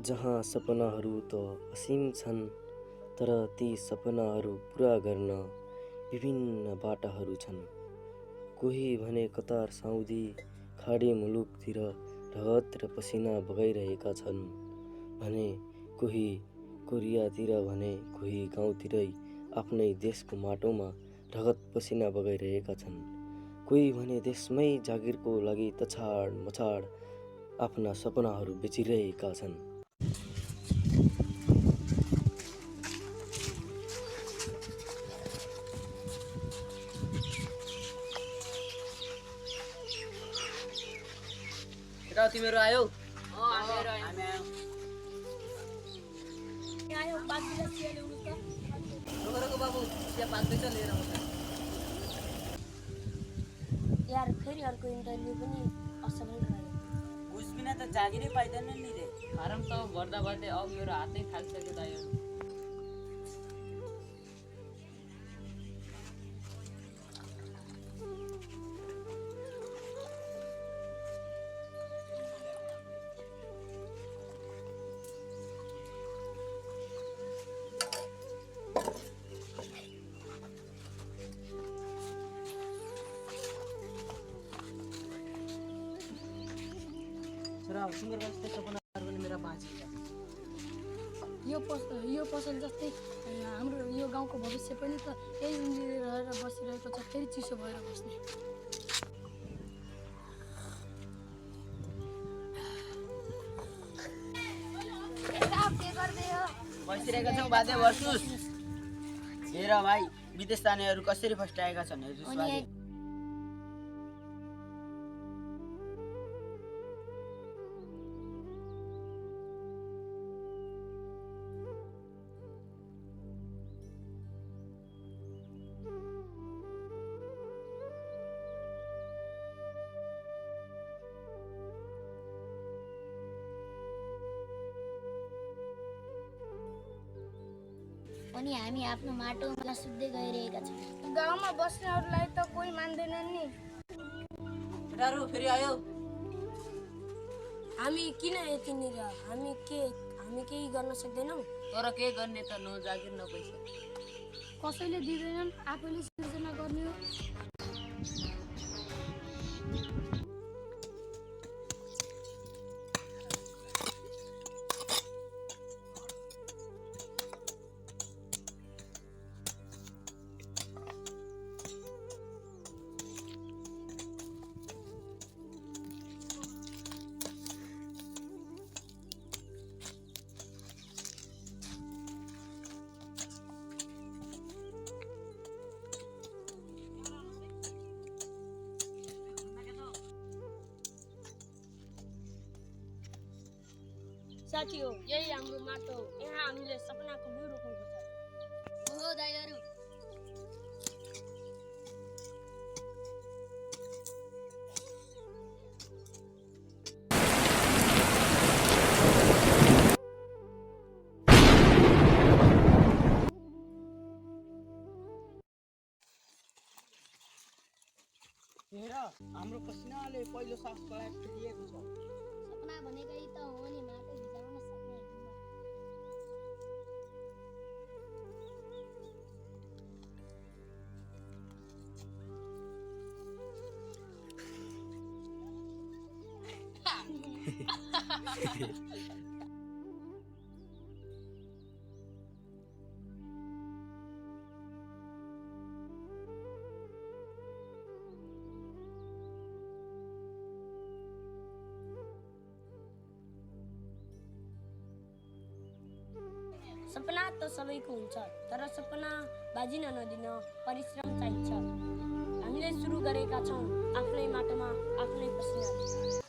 जहाँ सपनाहरू त असीम छन्, तर ती सपनाहरू पुरा गर्न विभिन्न बाटाहरू छन्। कोही भने कतार साउदी खाडी मुलुकतिर रगत र पसिना बगाइरहेका छन् भने कोही कोरियातिर भने कोही गाउँतिरै आफ्नै देशको माटोमा रगत पसिना बगाइरहेका छन्। कोही भने देशमै जागिरको लागि तछाड मछाड आफ्ना सपनाहरू बेचिरहेका छन्। केटा तिमीहरू आयो? हामी आयो। आयो 5 गिलास चिया ल्याउनु त। रोको बाबु, चिया पाक्दैछ लिएर आउँछ। यार फेरि अर्को इन्टरभ्यू पनि असफल रह्यो। घुस बिना त जागिरै पाइँदैन नि रे। फारम त भर्दा भर्दै अब मेरो हातै थाकिसक्यो दाइ। छोरा सुँगुर जस्तै सपनाहरू पनि मेरा बाँचिन्छ। यो पसल जस्तै हाम्रो यो गाउँको भविष्य पनि त यही रहेर बसिरहेको छ, फेरि चिसो भएर बस्ने। बसिरहेका छौँ, बाध्य बस्नुहोस्। हेर भाइ, विदेश जानेहरू कसरी फस्टाएका छन् हेर्नुहोस् बाजे। अनि हामी आफ्नो माटोमा सुत्दै गइरहेका छौँ। गाउँमा बस्नेहरूलाई त कोही मान्दैनन् नि। केटाहरू फेरि आयो? हामी किन यतिनिर? हामी केही गर्न सक्दैनौँ? तर के गर्ने त, न जागिर न पैसा। कसैले दिँदैनन्, आफैले सिर्जना गर्ने हो। साथी हो, यही हाम्रो माटो हो। यहाँ हामीले सपनाको बिउ रोप्नुपर्छ। हो दाइहरू। हेर, हाम्रो पसिनाले पहिलो सास दिएको छ। सपना भनेकै त हो नि माटो भिजाउन सक्ने। सपना त सबैको हुन्छ, तर सपना बाजिन नदिन परिश्रम चाहिन्छ। हामीले सुरु गरेका छौँ आफ्नै माटोमा आफ्नै पसिना।